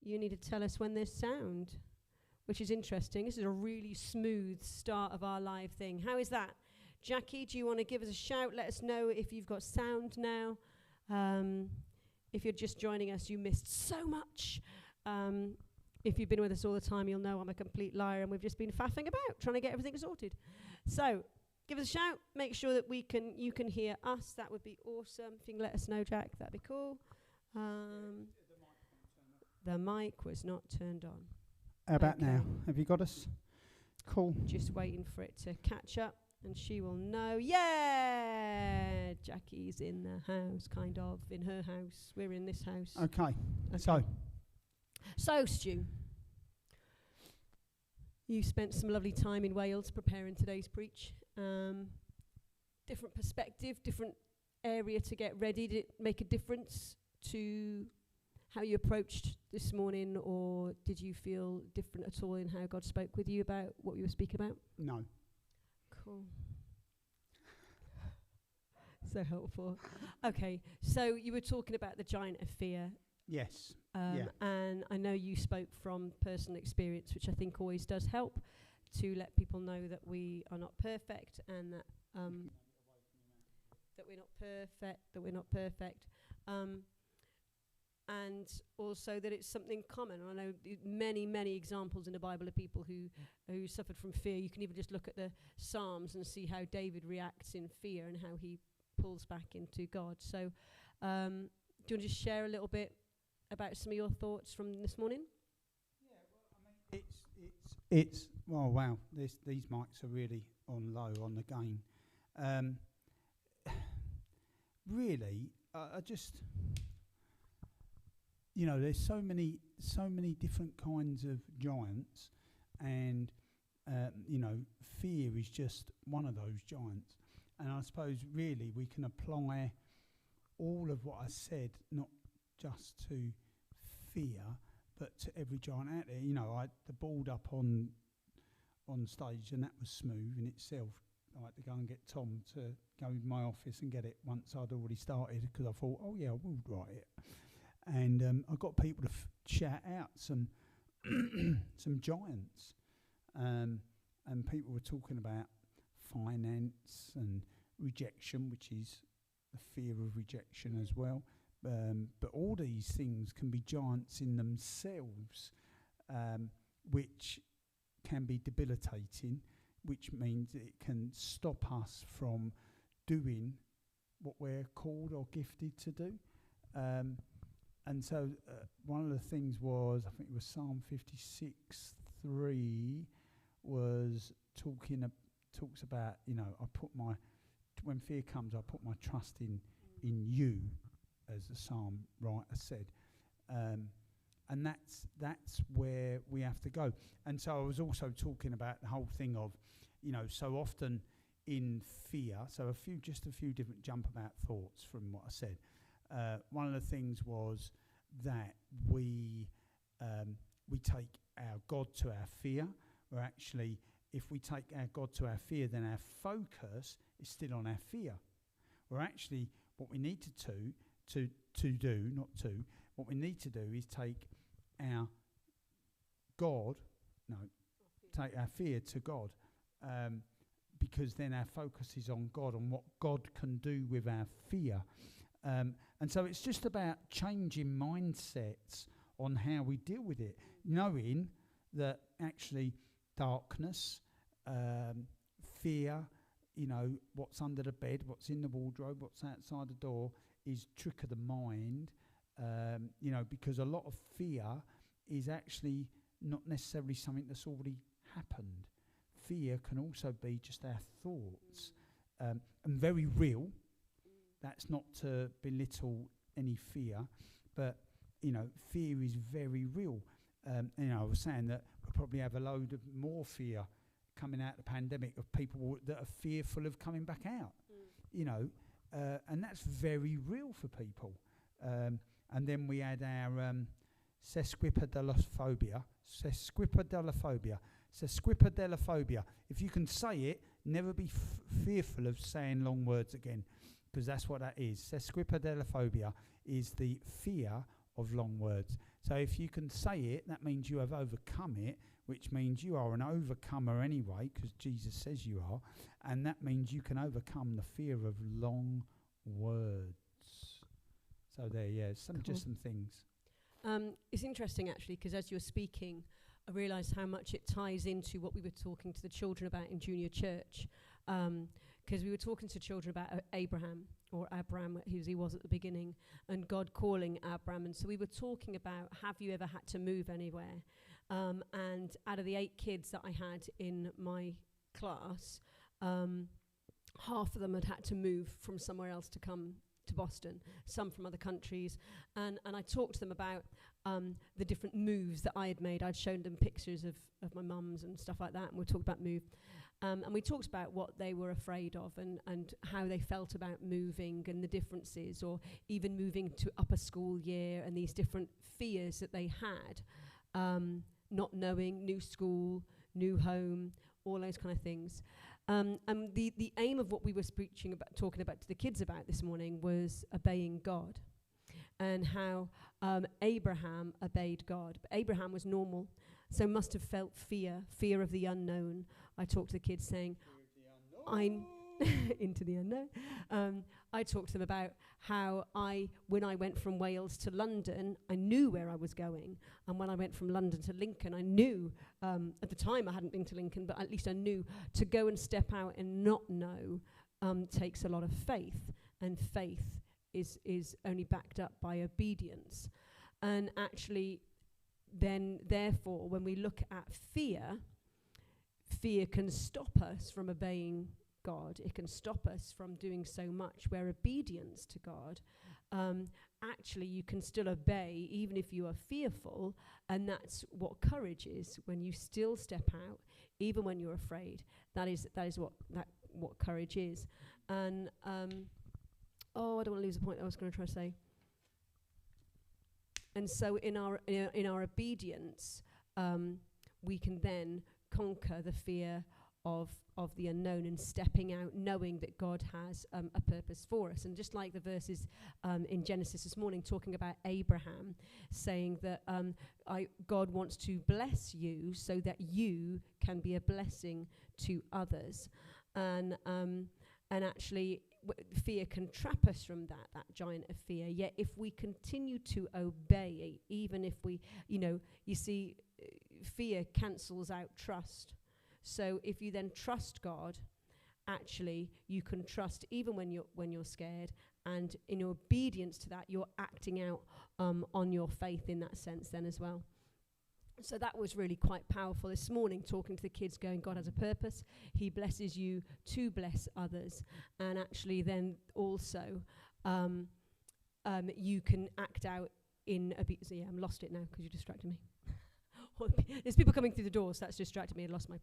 you need to tell us when there's sound, which is interesting. This is a really smooth start of our live thing. How is that? Jackie, do you want to give us a shout? Let us know if you've got sound now. If you're just joining us, you missed so much. If you've been with us all the time, you'll know I'm a complete liar and we've just been faffing about, trying to get everything sorted. So, give us a shout. Make sure that you can hear us. That would be awesome. If you can let us know, Jack, that'd be cool. The mic was not turned on. How about now? Have you got us? Cool. Just waiting for it to catch up and she will know. Yeah! Jackie's in the house, kind of. In her house. We're in this house. Okay. So, Stu, you spent some lovely time in Wales preparing today's preach. Different perspective, different area to get ready. Did it make a difference to how you approached this morning, or did you feel different at all in how God spoke with you about what we were speaking about? No. Cool. So helpful. Okay, so you were talking about the giant of fear. Yes. And I know you spoke from personal experience, which I think always does help to let people know that we are not perfect and that we're not perfect. And also that it's something common. I know many examples in the Bible of people who suffered from fear. You can even just look at the Psalms and see how David reacts in fear and how he pulls back into God. So do you want to just share a little bit about some of your thoughts from this morning? Yeah, well, I mean, it's oh wow, these mics are really on low on the gain. Really, I just, you know, there's so many different kinds of giants, and you know, fear is just one of those giants. And I suppose really we can apply all of what I said, not just to fear, but to every giant out there. You know, I had the board up on stage, and that was smooth in itself. I had to go and get Tom to go in my office and get it once I'd already started, because I thought, oh yeah, I will write it. And I got people to shout out some some giants, and people were talking about finance and rejection, which is the fear of rejection as well. But all these things can be giants in themselves, which can be debilitating, which means it can stop us from doing what we're called or gifted to do. And so one of the things was, I think it was Psalm 56:3 was talks about, you know, when fear comes, I put my trust in you, as the psalm writer said. And that's where we have to go. And so I was also talking about the whole thing of, you know, so often in fear, so just a few different jump about thoughts from what I said. One of the things was that we take our God to our fear. We're actually, if we take our God to our fear, then our focus is still on our fear. We're actually, what we need what we need to do is take our take our fear to God, because then our focus is on God and what God can do with our fear. And so it's just about changing mindsets on how we deal with it, knowing that actually darkness, fear, you know, what's under the bed, what's in the wardrobe, what's outside the door is trick of the mind, you know, because a lot of fear is actually not necessarily something that's already happened. Fear can also be just our thoughts, and very real. That's not to belittle any fear, but, you know, fear is very real. You know, I was saying that we'll probably have a load of more fear coming out of the pandemic of people that are fearful of coming back out, you know, and that's very real for people. And then we had our sesquippedalophobia. If you can say it, never be fearful of saying long words again, because that's what that is. Sesquippedalophobia is the fear of long words. So if you can say it, that means you have overcome it, which means you are an overcomer anyway, because Jesus says you are, and that means you can overcome the fear of long words. So there, just some things. It's interesting actually, because as you're speaking, I realised how much it ties into what we were talking to the children about in junior church. Because we were talking to children about Abraham, or Abram, as he was at the beginning, and God calling Abram. And so we were talking about, have you ever had to move anywhere? And out of the 8 kids that I had in my class, half of them had to move from somewhere else to come to Boston, some from other countries. And I talked to them about the different moves that I had made. I'd shown them pictures of my mum's and stuff like that, and we talked about move. And we talked about what they were afraid of and how they felt about moving and the differences, or even moving to upper school year and these different fears that they had, not knowing, new school, new home, all those kind of things. And the aim of what we were talking about to the kids about this morning was obeying God, and how Abraham obeyed God. But Abraham was normal, so must have felt fear of the unknown. I talked to the kids saying, I'm into the unknown. I talked to them about how when I went from Wales to London, I knew where I was going. And when I went from London to Lincoln, I knew, at the time I hadn't been to Lincoln, but at least I knew to go and step out and not know takes a lot of faith. And faith is only backed up by obedience. And actually, then, therefore, when we look at fear can stop us from obeying God. It can stop us from doing so much, where obedience to God, actually you can still obey even if you are fearful, and that's what courage is, when you still step out even when you're afraid. That is what courage is. And I don't want to lose the point I was going to try to say. And so in our obedience, we can then conquer the fear of the unknown, and stepping out knowing that God has a purpose for us. And just like the verses in Genesis this morning talking about Abraham, saying that God wants to bless you so that you can be a blessing to others. And actually fear can trap us from that giant of fear. Yet if we continue to obey, even if we, you see, fear cancels out trust. So if you then trust God, actually you can trust even when you're scared, and in obedience to that, you're acting out on your faith in that sense then as well. So that was really quite powerful this morning, talking to the kids, going, God has a purpose. He blesses you to bless others. And actually then also you can act out in obedience. Yeah, I'm lost it now because you distracted me. There's people coming through the door, so that's distracted me. I lost my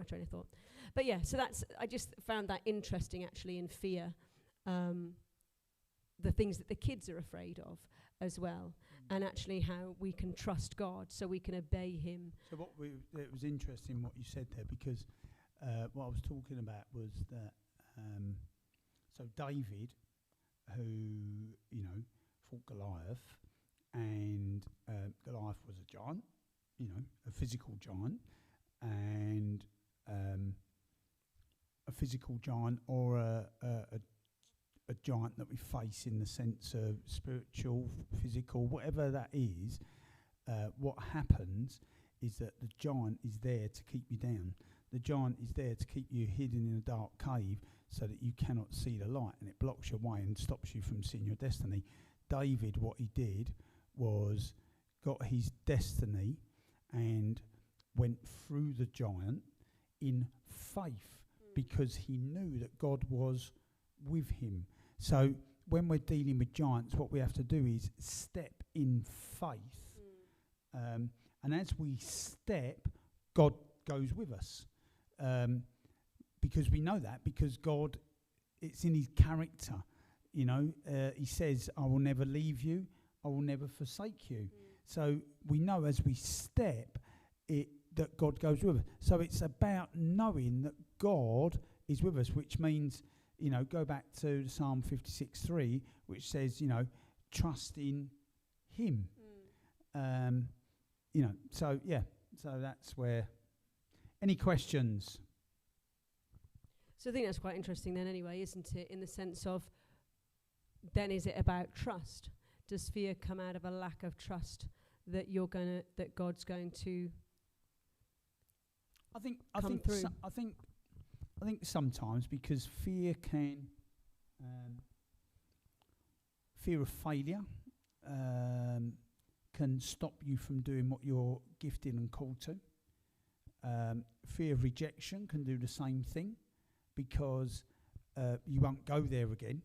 train of thought. But yeah, so I just found that interesting actually, in fear, the things that the kids are afraid of as well, and actually how we can trust God so we can obey him. So it was interesting what you said there, because what I was talking about was that so David, who fought Goliath, and Goliath was a giant, a physical giant, and a physical giant, or a giant that we face in the sense of spiritual, physical, whatever that is. What happens is that the giant is there to keep you down. The giant is there to keep you hidden in a dark cave so that you cannot see the light, and it blocks your way and stops you from seeing your destiny. David, what he did was got his destiny and went through the giant in faith, because he knew that God was with him. So when we're dealing with giants, what we have to do is step in faith. And as we step, God goes with us. Because we know that, because God, it's in his character. He says, I will never leave you, I will never forsake you. So we know as we step, that God goes with us. So it's about knowing that God is with us, which means, go back to Psalm 56:3, which says, trust in him. You know, so yeah, so that's where. Any questions? So I think that's quite interesting then anyway, isn't it? In the sense of, then is it about trust? Does fear come out of a lack of trust that God's going to come through? I think sometimes, because fear can, fear of failure can stop you from doing what you're gifted and called to. Fear of rejection can do the same thing, because you won't go there again.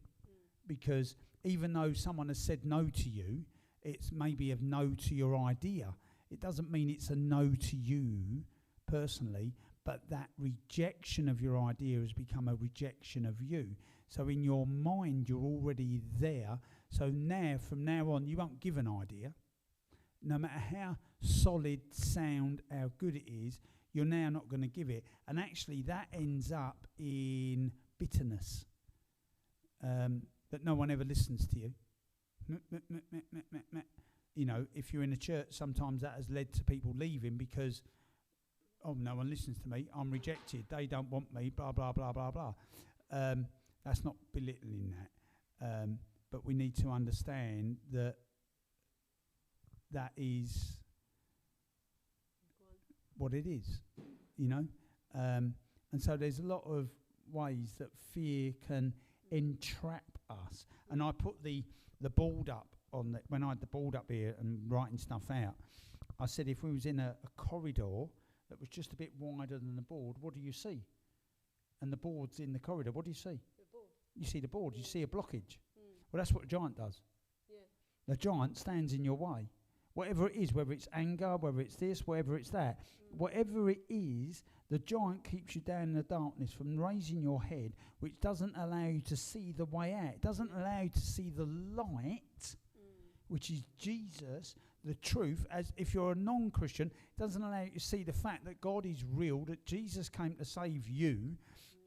Because even though someone has said no to you, it's maybe a no to your idea. It doesn't mean it's a no to you personally, but that rejection of your idea has become a rejection of you. So in your mind, you're already there. So now, from now on, you won't give an idea. No matter how solid, sound, how good it is, you're now not going to give it. And actually, that ends up in bitterness. That no one ever listens to you. You know, if you're in a church, sometimes that has led to people leaving because, oh, no one listens to me. I'm rejected. They don't want me, blah, blah, blah, blah, blah. That's not belittling that. But we need to understand that that is what it is, you know. And so there's a lot of ways that fear can entrap us. And I put the board up on the, when I had the board up here and writing stuff out, I said if we was in a corridor that was just a bit wider than the board, what do you see? And the board's in the corridor, what do you see? The board. You see the board, Yeah. you see a blockage. Mm. Well, that's what a giant does. Yeah. The giant stands in your way. Whatever it is, whether it's anger, whether it's this, whatever it's that, whatever it is, the giant keeps you down in the darkness from raising your head, which doesn't allow you to see the way out. It doesn't allow you to see the light, which is Jesus, the truth. As if you're a non-Christian, it doesn't allow you to see the fact that God is real, that Jesus came to save you,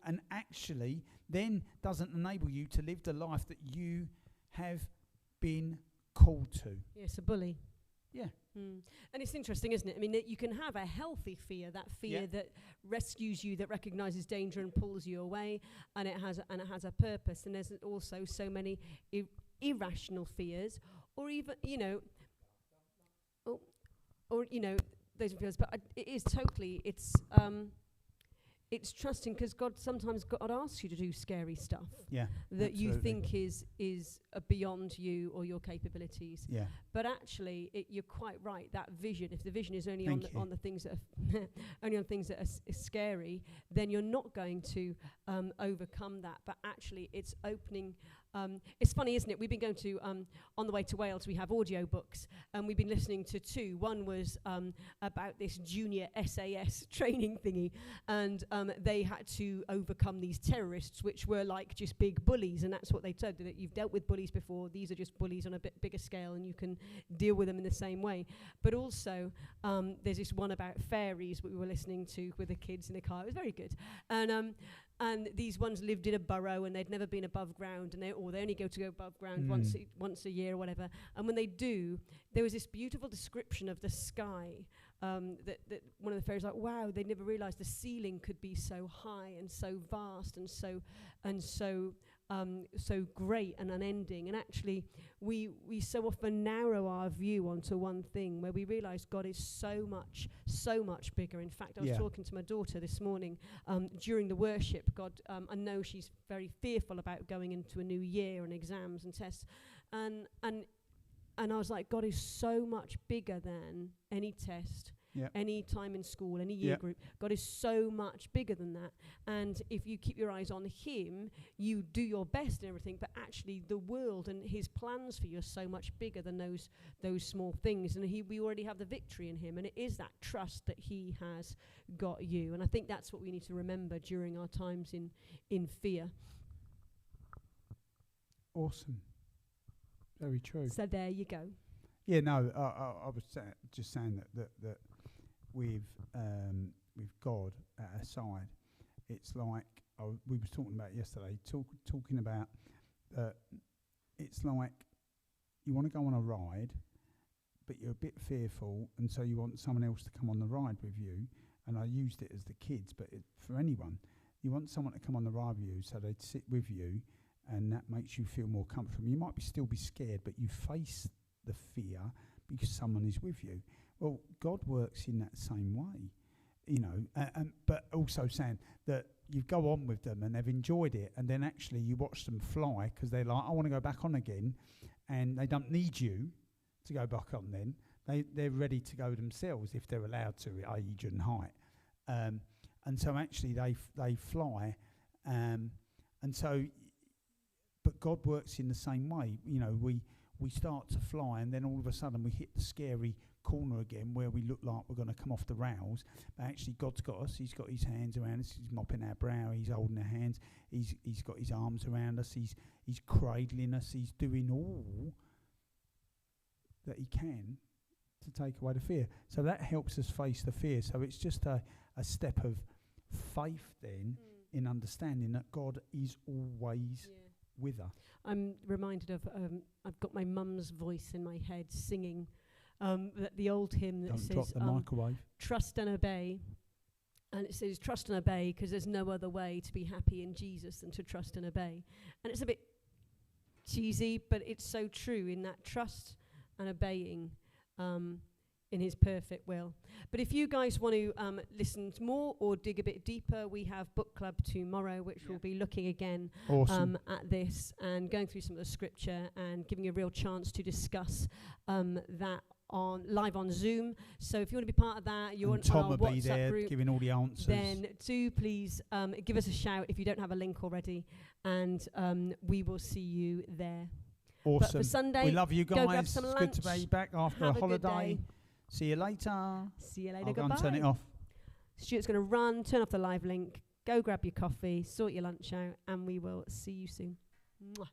and actually then doesn't enable you to live the life that you have been called to. Yes, a bully. Yeah. And it's interesting, isn't it? I mean, that you can have a healthy fear, that fear that rescues you, that recognizes danger and pulls you away, and it has a purpose. And there's also so many irrational fears, or even, you know, or you know, those fears. But it is totally, it's trusting, because God asks you to do scary stuff that you think is beyond you or your capabilities. Yeah. But actually, you're quite right. That vision, if the vision is only on the things that are only on things that are scary, then you're not going to overcome that. But actually, it's opening. It's funny, isn't it? We've been going to on the way to Wales. We have audio books, and we've been listening to two. One was about this junior SAS training thingy, and they had to overcome these terrorists, which were like just big bullies, and that's what they said, that you've dealt with bullies before. These are just bullies on a bit bigger scale, and you can deal with them in the same way. But also, there's this one about fairies that we were listening to with the kids in the car. It was very good, and these ones lived in a burrow, and they'd never been above ground, and they only go above ground once a year or whatever. And when they do, there was this beautiful description of the sky. That one of the fairies like, wow, they never realised the ceiling could be so high and so vast and so great and unending. And actually, we so often narrow our view onto one thing, where we realise God is so much bigger. In fact, I was talking to my daughter this morning during the worship. God, I know she's very fearful about going into a new year and exams and tests, and I was like, God is so much bigger than any test, any time in school, any year group. God is so much bigger than that. And if you keep your eyes on Him, you do your best and everything, but actually the world and His plans for you are so much bigger than those small things. And we already have the victory in Him, and it is that trust that He has got you. And I think that's what we need to remember during our times in fear. Awesome. Very true. So there you go. Yeah, no, I was just saying that with God at our side, it's like we was talking about yesterday. Talking about it's like you want to go on a ride, but you're a bit fearful, and so you want someone else to come on the ride with you. And I used it as the kids, but for anyone, you want someone to come on the ride with you, so they'd sit with you, and that makes you feel more comfortable. You might still be scared, but you face the fear because someone is with you. Well, God works in that same way, you know, but also saying that you go on with them and they've enjoyed it, and then actually you watch them fly because they're like, I want to go back on again, and they don't need you to go back on then. They're ready to go themselves if they're allowed to, age and height. And so actually they fly. And so, but God works in the same way. You know, we start to fly, and then all of a sudden we hit the scary corner again where we look like we're going to come off the rails. But actually God's got us. He's got his hands around us. He's mopping our brow. He's holding our hands. He's got his arms around us. He's cradling us. He's doing all that he can to take away the fear. So that helps us face the fear. So it's just a step of faith then in understanding that God is always with us. I'm reminded of, I've got my mum's voice in my head singing the old hymn that Don't says, drop the microwave. trust and obey. And it says, trust and obey, because there's no other way to be happy in Jesus than to trust and obey. And it's a bit cheesy, but it's so true in that trust and obeying in his perfect will. But if you guys want to listen to more or dig a bit deeper, we have book club tomorrow, which will be looking again at this and going through some of the scripture and giving you a real chance to discuss that live on Zoom. So if you want to be part of that, you want Tom our will be WhatsApp there group, giving all the answers. then do please give us a shout if you don't have a link already, and we will see you there. Awesome. But for Sunday, we love you guys. go grab some it's lunch. good to be back after Have a a good holiday. day. See you later. See you later. I'll go Goodbye. and turn it off. Stuart's going to run, turn off the live link, go grab your coffee, sort your lunch out, and we will see you soon. Mwah.